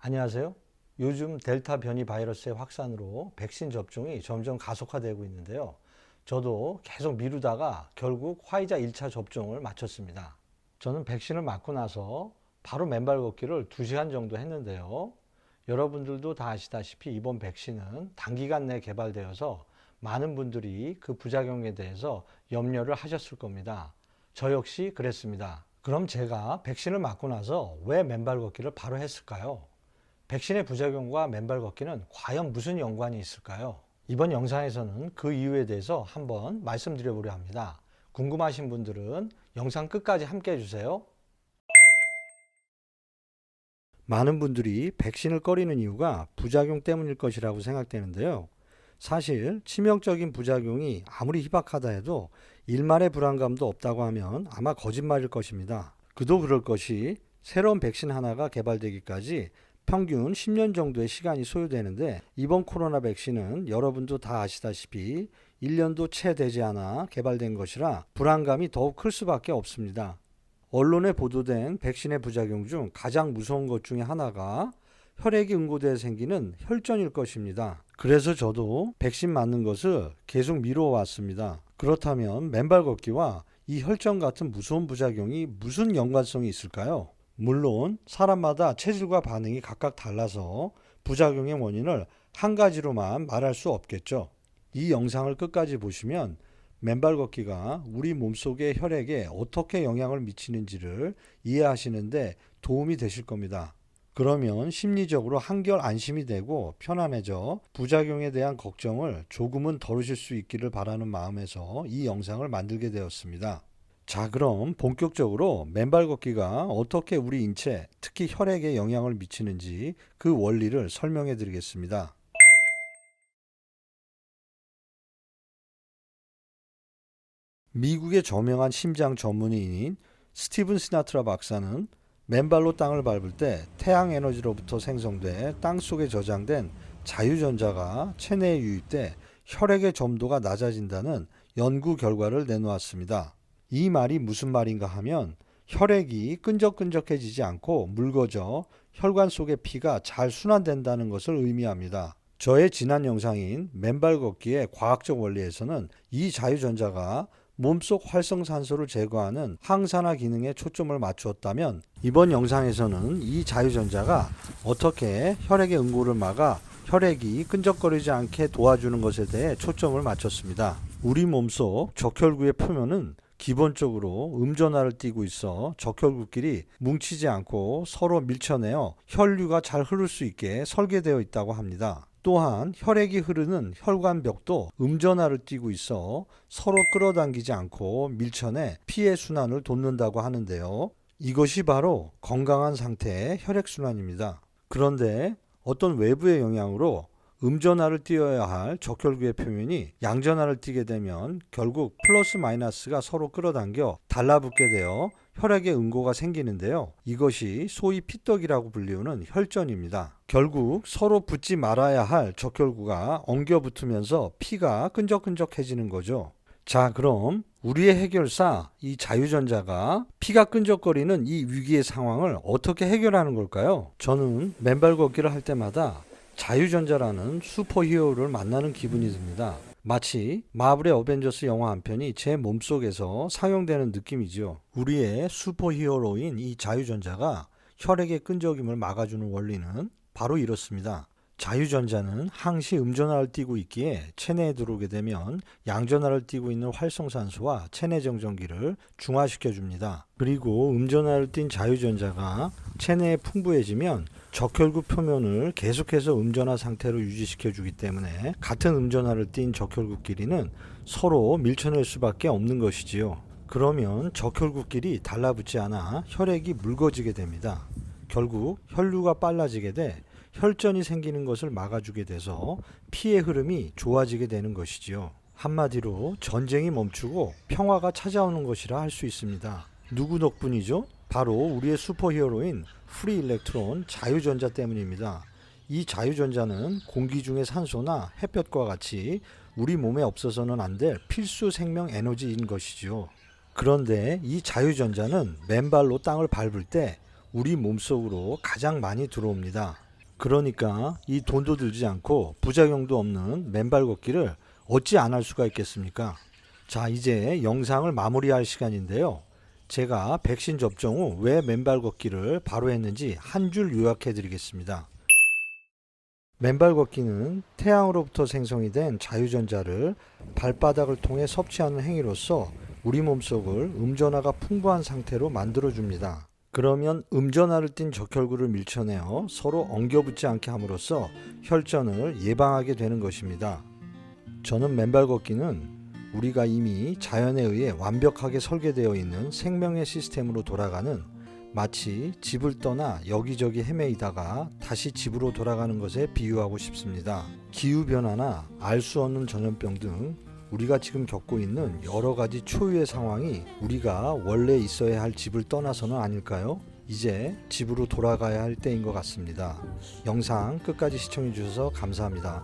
안녕하세요. 요즘 델타 변이 바이러스의 확산으로 백신 접종이 점점 가속화되고 있는데요. 저도 계속 미루다가 결국 화이자 1차 접종을 마쳤습니다. 저는 백신을 맞고 나서 바로 맨발 걷기를 2시간 정도 했는데요. 여러분들도 다 아시다시피 이번 백신은 단기간 내에 개발되어서 많은 분들이 그 부작용에 대해서 염려를 하셨을 겁니다. 저 역시 그랬습니다. 그럼 제가 백신을 맞고 나서 왜 맨발 걷기를 바로 했을까요? 백신의 부작용과 맨발 걷기는 과연 무슨 연관이 있을까요? 이번 영상에서는 그 이유에 대해서 한번 말씀드려 보려 합니다. 궁금하신 분들은 영상 끝까지 함께 해주세요. 많은 분들이 백신을 꺼리는 이유가 부작용 때문일 것이라고 생각되는데요. 사실 치명적인 부작용이 아무리 희박하다 해도 일말의 불안감도 없다고 하면 아마 거짓말일 것입니다. 그도 그럴 것이 새로운 백신 하나가 개발되기까지 평균 10년 정도의 시간이 소요되는데, 이번 코로나 백신은 여러분도 다 아시다시피 1년도 채 되지 않아 개발된 것이라 불안감이 더욱 클 수밖에 없습니다. 언론에 보도된 백신의 부작용 중 가장 무서운 것 중에 하나가 혈액이 응고되어 생기는 혈전일 것입니다. 그래서 저도 백신 맞는 것을 계속 미뤄왔습니다. 그렇다면 맨발 걷기와 이 혈전 같은 무서운 부작용이 무슨 연관성이 있을까요? 물론 사람마다 체질과 반응이 각각 달라서 부작용의 원인을 한 가지로만 말할 수 없겠죠. 이 영상을 끝까지 보시면 맨발 걷기가 우리 몸속의 혈액에 어떻게 영향을 미치는지를 이해하시는데 도움이 되실 겁니다. 그러면 심리적으로 한결 안심이 되고 편안해져 부작용에 대한 걱정을 조금은 덜으실 수 있기를 바라는 마음에서 이 영상을 만들게 되었습니다. 자, 그럼 본격적으로 맨발 걷기가 어떻게 우리 인체, 특히 혈액에 영향을 미치는지 그 원리를 설명해 드리겠습니다. 미국의 저명한 심장 전문의인 스티븐 시나트라 박사는 맨발로 땅을 밟을 때 태양 에너지로부터 생성돼 땅 속에 저장된 자유전자가 체내에 유입돼 혈액의 점도가 낮아진다는 연구 결과를 내놓았습니다. 이 말이 무슨 말인가 하면 혈액이 끈적끈적해지지 않고 묽어져 혈관 속의 피가 잘 순환된다는 것을 의미합니다. 저의 지난 영상인 맨발 걷기의 과학적 원리에서는 이 자유전자가 몸속 활성산소를 제거하는 항산화 기능에 초점을 맞추었다면, 이번 영상에서는 이 자유전자가 어떻게 혈액의 응고를 막아 혈액이 끈적거리지 않게 도와주는 것에 대해 초점을 맞췄습니다. 우리 몸속 적혈구의 표면은 기본적으로 음전하를 띠고 있어 적혈구끼리 뭉치지 않고 서로 밀쳐내어 혈류가 잘 흐를 수 있게 설계되어 있다고 합니다. 또한 혈액이 흐르는 혈관벽도 음전하를 띠고 있어 서로 끌어당기지 않고 밀쳐내 피의 순환을 돕는다고 하는데요. 이것이 바로 건강한 상태의 혈액순환입니다. 그런데 어떤 외부의 영향으로 음전하를 띄어야 할 적혈구의 표면이 양전하를 띠게 되면 결국 플러스 마이너스가 서로 끌어당겨 달라붙게 되어 혈액의 응고가 생기는데요. 이것이 소위 피떡이라고 불리우는 혈전입니다. 결국 서로 붙지 말아야 할 적혈구가 엉겨 붙으면서 피가 끈적끈적해지는 거죠. 자, 그럼 우리의 해결사 이 자유전자가 피가 끈적거리는 이 위기의 상황을 어떻게 해결하는 걸까요? 저는 맨발 걷기를 할 때마다 자유전자라는 슈퍼히어로를 만나는 기분이 듭니다. 마치 마블의 어벤져스 영화 한 편이 제 몸속에서 상영되는 느낌이죠. 우리의 슈퍼히어로인 이 자유전자가 혈액의 끈적임을 막아주는 원리는 바로 이렇습니다. 자유전자는 항시 음전하를 띠고 있기에 체내에 들어오게 되면 양전하를 띠고 있는 활성산소와 체내 정전기를 중화시켜 줍니다. 그리고 음전하를 띤 자유전자가 체내에 풍부해지면 적혈구 표면을 계속해서 음전하 상태로 유지시켜 주기 때문에 같은 음전하를 띤 적혈구끼리는 서로 밀쳐낼 수밖에 없는 것이지요. 그러면 적혈구끼리 달라붙지 않아 혈액이 묽어지게 됩니다. 결국 혈류가 빨라지게 돼 혈전이 생기는 것을 막아주게 돼서 피의 흐름이 좋아지게 되는 것이지요. 한마디로 전쟁이 멈추고 평화가 찾아오는 것이라 할 수 있습니다. 누구 덕분이죠? 바로 우리의 슈퍼히어로인 프리 일렉트론 자유전자 때문입니다. 이 자유전자는 공기 중의 산소나 햇볕과 같이 우리 몸에 없어서는 안 될 필수 생명 에너지인 것이죠. 그런데 이 자유전자는 맨발로 땅을 밟을 때 우리 몸속으로 가장 많이 들어옵니다. 그러니까 이 돈도 들지 않고 부작용도 없는 맨발 걷기를 어찌 안 할 수가 있겠습니까? 자, 이제 영상을 마무리할 시간인데요. 제가 백신 접종 후 왜 맨발 걷기를 바로 했는지 한 줄 요약해 드리겠습니다. 맨발 걷기는 태양으로부터 생성이 된 자유전자를 발바닥을 통해 섭취하는 행위로서 우리 몸속을 음전화가 풍부한 상태로 만들어줍니다. 그러면 음전화를 띤 적혈구를 밀쳐내어 서로 엉겨붙지 않게 함으로써 혈전을 예방하게 되는 것입니다. 저는 맨발 걷기는 우리가 이미 자연에 의해 완벽하게 설계되어 있는 생명의 시스템으로 돌아가는, 마치 집을 떠나 여기저기 헤매이다가 다시 집으로 돌아가는 것에 비유하고 싶습니다. 기후변화나 알 수 없는 전염병 등 우리가 지금 겪고 있는 여러 가지 초유의 상황이 우리가 원래 있어야 할 집을 떠나서는 아닐까요? 이제 집으로 돌아가야 할 때인 것 같습니다. 영상 끝까지 시청해 주셔서 감사합니다.